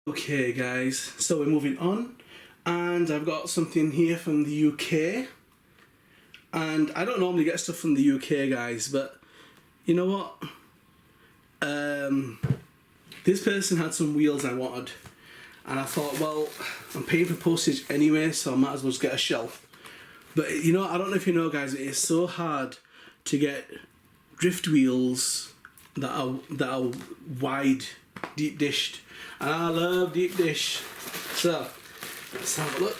Okay guys, so we're moving on, and I've got something here from the UK, and I don't normally get stuff from the UK guys, but you know what, this person had some wheels I wanted, and I thought, well, I'm paying for postage anyway, so I might as well just get a shelf. But you know, I don't know if you know guys, it is so hard to get drift wheels that are wide, deep dished. And I love deep dish. So, let's have a look.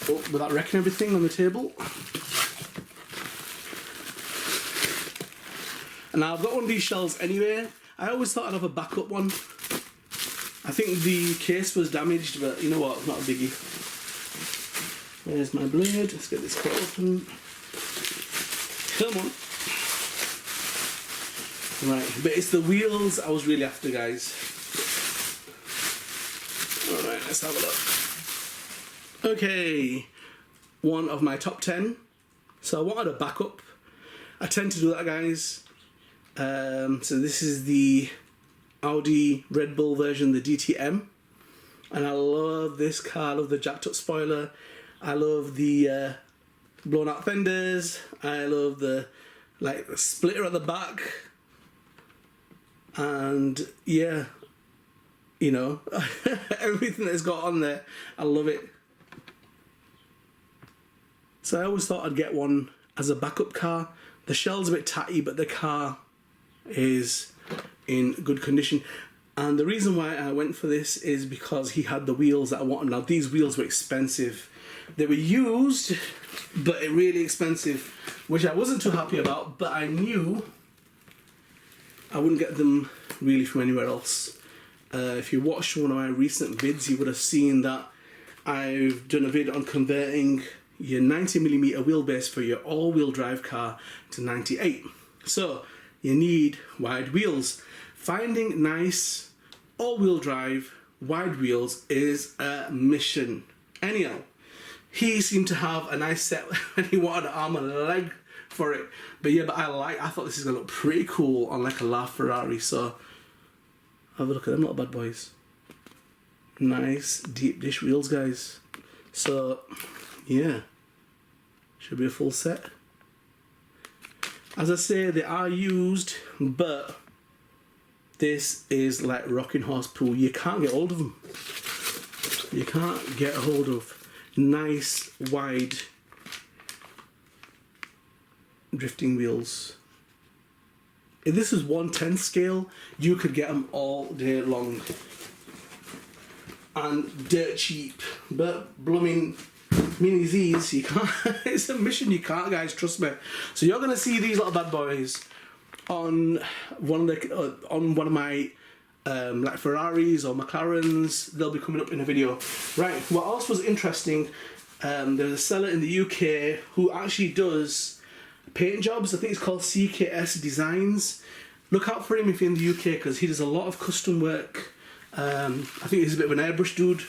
Oh, without wrecking everything on the table. And now I've got one of these shells anyway. I always thought I'd have a backup one. I think the case was damaged, but you know what, not a biggie. There's my blade. Let's get this cut open. Come on. Right, but it's the wheels I was really after, guys. Alright, let's have a look. Okay, one of my top 10. So I wanted a backup. I tend to do that, guys. So this is the Audi Red Bull version, the DTM. And I love this car. I love the jacked up spoiler. I love the blown out fenders. I love the splitter at the back. And yeah, you know, everything that's got on there, I love it. So I always thought I'd get one as a backup car. The shell's a bit tatty, but the car is in good condition. And the reason why I went for this is because he had the wheels that I wanted. Now these wheels were expensive. They were used, but really expensive, which I wasn't too happy about, but I knew I wouldn't get them really from anywhere else. If you watched one of my recent vids, you would have seen that I've done a vid on converting your 90mm wheelbase for your all-wheel drive car to 98. So you need wide wheels. Finding nice all-wheel drive wide wheels is a mission. Anyhow, he seemed to have a nice set and he wanted an arm and a leg for it. But yeah, I thought this is gonna look pretty cool on like a LaFerrari. So have a look at them little bad boys. Nice deep dish wheels, guys. So yeah, should be a full set. As I say, they are used, but this is like rocking horse pool. You can't get hold of them. You can't get hold of nice wide drifting wheels. If this was 1/10 scale, you could get them all day long and dirt cheap. But blooming Mini Z's, you can't. It's a mission you can't, guys. Trust me. So you're gonna see these little bad boys on one of my like Ferraris or McLarens. They'll be coming up in a video. Right. What else was interesting? There's a seller in the UK who actually does paint jobs. I think it's called CKS Designs. Look out for him if you're in the UK, because he does a lot of custom work. I think he's a bit of an airbrush dude.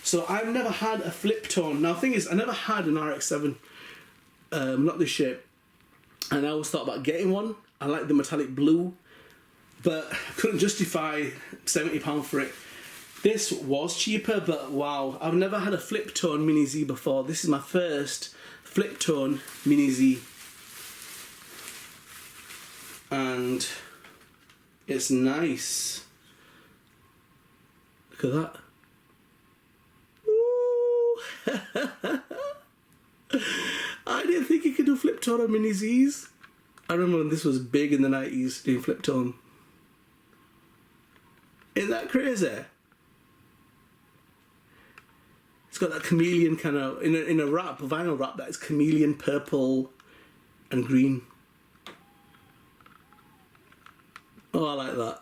So I've never had a flip tone. Now the thing is, I never had an RX7, not this shape, and I always thought about getting one. I like the metallic blue, but I couldn't justify £70 for it. This was cheaper, but wow, I've never had a flip tone Mini Z before. This is my first flip tone Mini Z. And it's nice. Look at that. I didn't think you could do flip tone on Mini Z's. I remember when this was big in the 90s, doing flip tone. Isn't that crazy? It's got that chameleon kind of, in a wrap, a vinyl wrap, that is chameleon purple and green. Oh, I like that.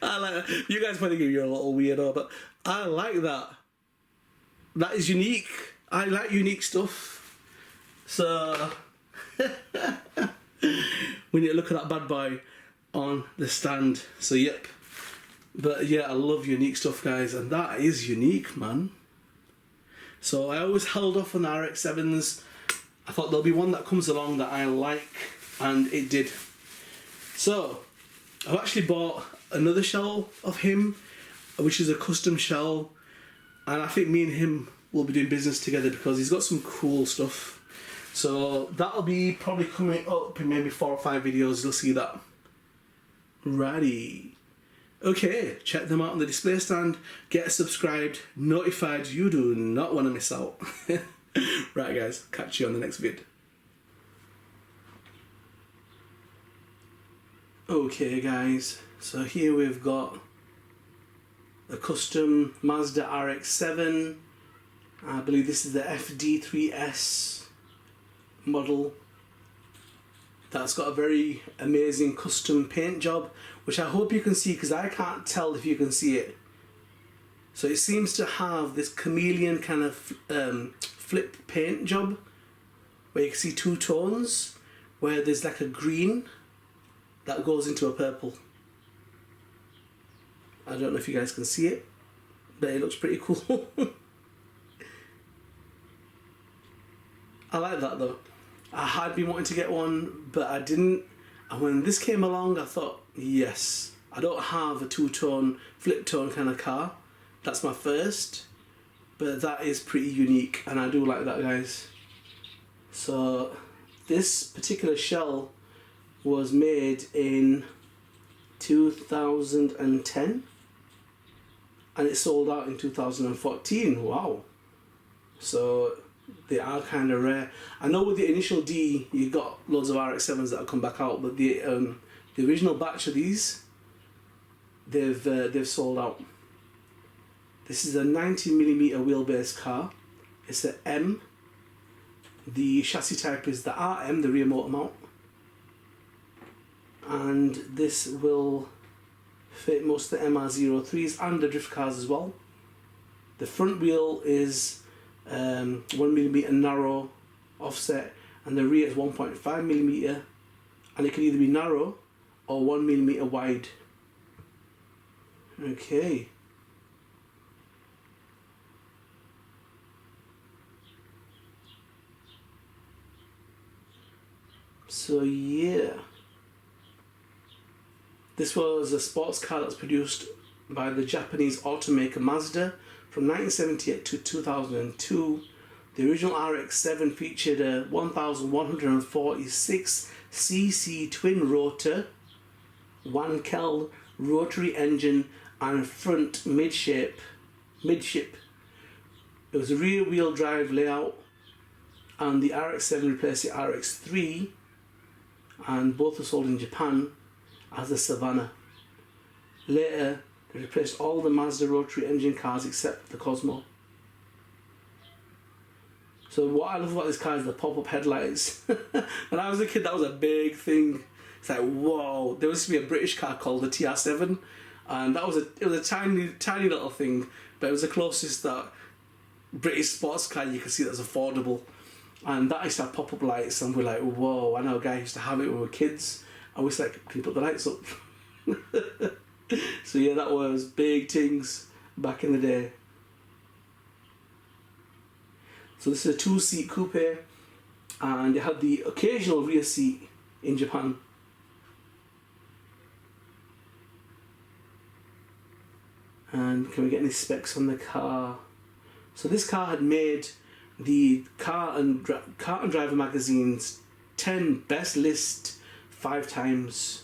I like that. You guys probably think you're a little weirdo, but I like that. That is unique. I like unique stuff. So we need to look at that bad boy on the stand. So yep. But yeah, I love unique stuff, guys, and that is unique, man. So I always held off on the RX7s. I thought there'll be one that comes along that I like, and it did. So I've actually bought another shell of him, which is a custom shell, and I think me and him will be doing business together because he's got some cool stuff. So that'll be probably coming up in maybe 4 or 5 videos. You'll see that. Righty. Okay, check them out on the display stand. Get subscribed, notified. You do not want to miss out. Right, guys. Catch you on the next vid. Okay, guys. So here we've got a custom Mazda RX7. I believe this is the FD3S model. That's got a very amazing custom paint job, which I hope you can see because I can't tell if you can see it. So it seems to have this chameleon kind of flip paint job where you can see 2 tones, where there's like a green that goes into a purple. I don't know if you guys can see it, but it looks pretty cool. I like that though. I had been wanting to get one, but I didn't. And when this came along, I thought, yes, I don't have a 2-tone, flip tone kind of car. That's my first, but that is pretty unique, and I do like that, guys. So this particular shell was made in 2010, and it sold out in 2014. Wow. So they are kind of rare. I know with the initial D, you got loads of RX7s that have come back out, but the original batch of these, they've sold out. This is a 90mm wheelbase car. It's the M. The chassis type is the RM, the rear motor mount, and this will fit most of the MR03s and the drift cars as well. The front wheel is 1mm narrow offset, and the rear is 1.5mm, and it can either be narrow or 1mm wide. Okay. So yeah, this was a sports car that's produced by the Japanese automaker Mazda from 1978 to 2002. The original RX7 featured a 1146cc twin rotor, Wankel rotary engine, and front midship. It was a rear wheel drive layout, and the RX7 replaced the RX3, and both were sold in Japan as the Savannah. Later, they replaced all the Mazda rotary engine cars except the Cosmo. So what I love about this car is the pop-up headlights. When I was a kid, that was a big thing. It's like, whoa. There used to be a British car called the TR7, and it was a tiny little thing, but it was the closest that British sports car you could see that's affordable. And that used to have pop-up lights, and we're like, whoa. I know a guy used to have it when we were kids, and we was like, can you put the lights up? So yeah, that was big things back in the day. So this is a 2-seat coupe, and it had the occasional rear seat in Japan. And can we get any specs on the car? So this car had made the Car and Driver magazine's 10 best list 5 times.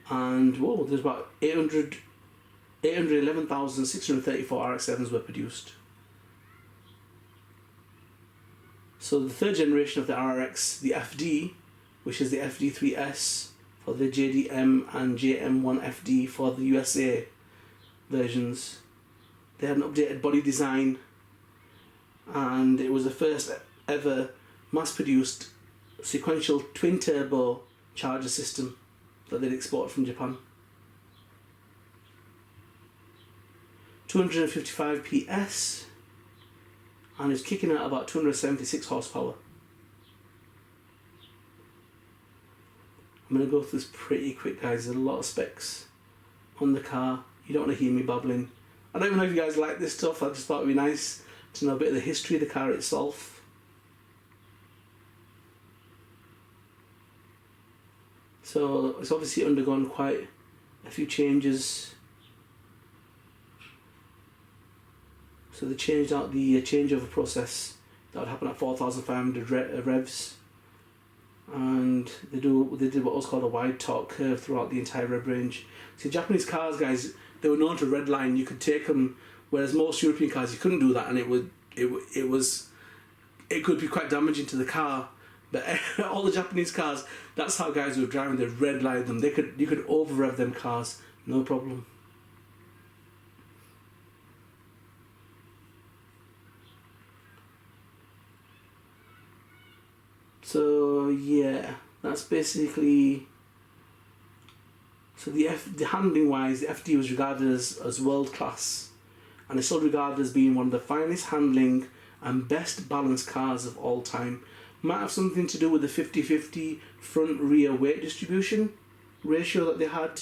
And whoa, there's about 811,634 RX7s were produced. So the third generation of the RX, the FD, which is the FD3S for the JDM and JM1FD for the USA versions, they had an updated body design, and it was the first ever mass-produced sequential twin-turbo charger system that they'd exported from Japan. 255 PS, and it's kicking out about 276 horsepower. I'm going to go through this pretty quick, guys. There's a lot of specs on the car. You don't want to hear me babbling. I don't even know if you guys like this stuff. I just thought it would be nice to know a bit of the history of the car itself. So it's obviously undergone quite a a few changes. So they changed out the changeover process that would happen at 4,500 revs, and they did what was called a wide torque curve throughout the entire rev range. See, Japanese cars, guys, they were known to redline. You could take them, whereas most European cars you couldn't do that, and it could be quite damaging to the car. But all the Japanese cars, that's how guys were driving. They redlined them. You could over rev them cars, no problem. So yeah, that's basically. So the handling wise, the FD was regarded as world class, and it's still regarded as being one of the finest handling and best balanced cars of all time. Might have something to do with the 50-50 front rear weight distribution ratio that they had,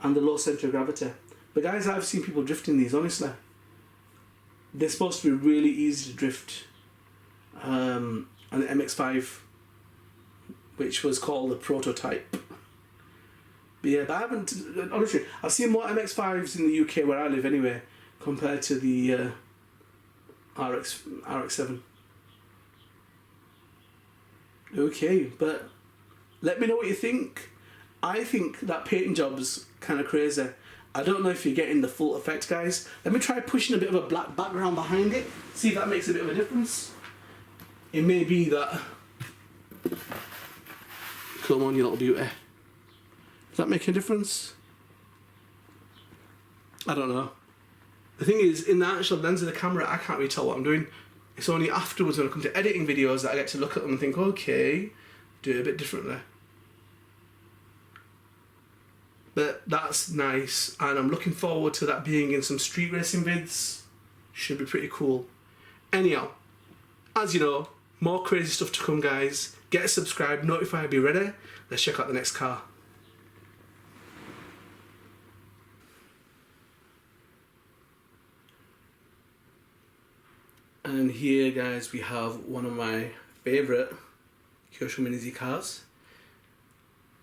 and the low centre of gravity. But guys, I've seen people drifting these, honestly. They're supposed to be really easy to drift. And the MX-5, which was called the prototype. But yeah, but I haven't, honestly, I've seen more MX-5s in the UK where I live anyway, compared to the RX7. Okay, but let me know what you think. I think that paint job's kind of crazy. I don't know if you're getting the full effect, guys. Let me try pushing a bit of a black background behind it, see if that makes a bit of a difference. It may be that... Come on, you little beauty. Does that make a difference? I don't know. The thing is, in the actual lens of the camera, I can't really tell what I'm doing. It's only afterwards when I come to editing videos that I get to look at them and think, okay, do it a bit differently. But that's nice, and I'm looking forward to that being in some street racing vids. Should be pretty cool. Anyhow, as you know, more crazy stuff to come, guys. Get subscribed, notified, be ready. Let's check out the next car. And here, guys, we have one of my favourite Kyosho Mini Z cars.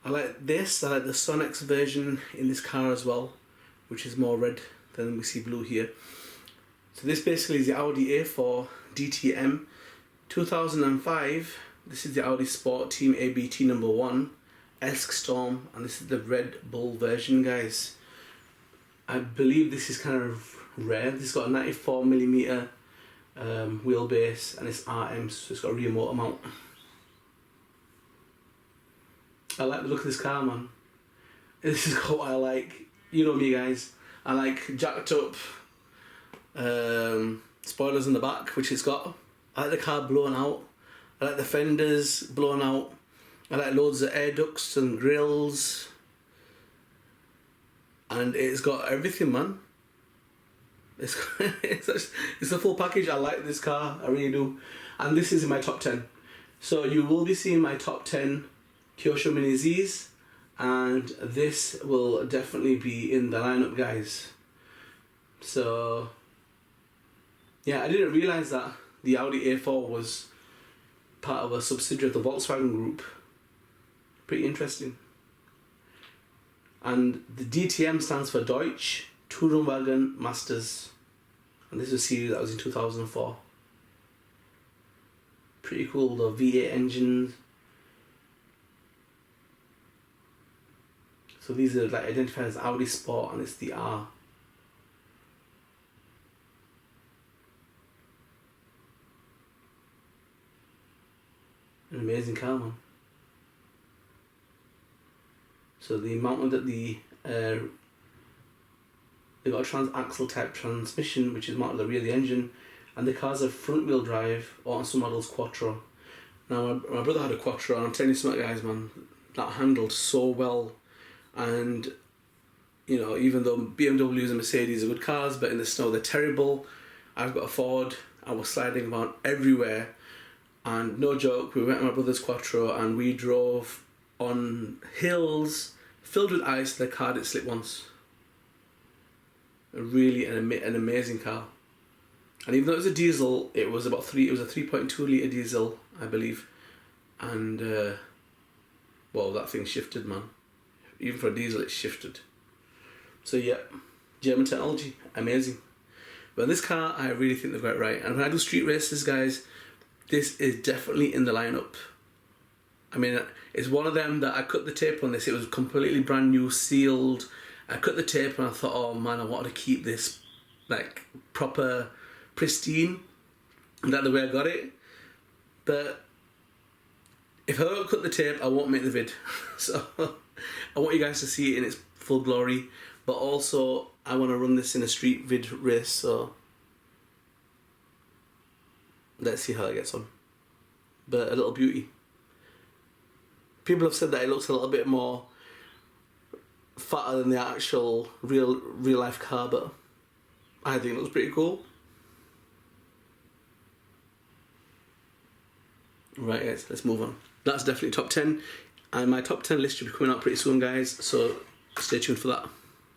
I like this. I like the Sonex version in this car as well, which is more red than we see blue here. So this basically is the Audi A4 DTM 2005. This is the Audi Sport Team ABT number 1 Esk Storm, and this is the Red Bull version, guys. I believe this is kind of rare. This has got a 94mm wheelbase, and it's RM, so it's got a rear motor mount. I like the look of this car, man. This is what I like. You know me, guys. I like jacked up spoilers in the back, which it's got. I like the car blown out. I like the fenders blown out. I like loads of air ducts and grills. And it's got everything, man. It's a full package. I like this car, I really do. And this is in my top 10. So you will be seeing my top 10 Kyosho Mini Zs, and this will definitely be in the lineup, guys. So yeah, I didn't realise that the Audi A4 was part of a subsidiary of the Volkswagen Group. Pretty interesting. And the DTM stands for Deutsche Tourenwagen Masters, and this is a series that was in 2004. Pretty cool, the V8 engines. So these are like identified as Audi Sport, and it's the R. An amazing car, man. So the mounted at the they've got a trans-axle type transmission, which is mounted at the rear of the engine, and the car's a front-wheel drive, or on some models Quattro. Now my brother had a Quattro, and I'm telling you something, guys, man, that handled so well. And you know, even though BMWs and Mercedes are good cars, but in the snow they're terrible. I've got a Ford. I was sliding about everywhere, and no joke, we went on my brother's Quattro and we drove on hills filled with ice. The car didn't slip once. Really an amazing car. And even though it was a diesel, it was about it was a 3.2 litre diesel, I believe. And well, that thing shifted, man. Even for a diesel, it shifted. So yeah, German technology, amazing. But this car, I really think they've got it right. And when I do street races, guys, this is definitely in the lineup. I mean, it's one of them that I cut the tape on this. It was completely brand new, sealed. I cut the tape and I thought, oh man, I wanted to keep this like proper pristine. And that's the way I got it. But if I don't cut the tape, I won't make the vid. So I want you guys to see it in its full glory. But also, I want to run this in a street vid race. So let's see how it gets on. But a little beauty. People have said that it looks a little bit more fatter than the actual real life car, but I think it looks pretty cool. Right guys, let's move on. That's definitely top 10, and my top 10 list should be coming out pretty soon, guys, so stay tuned for that.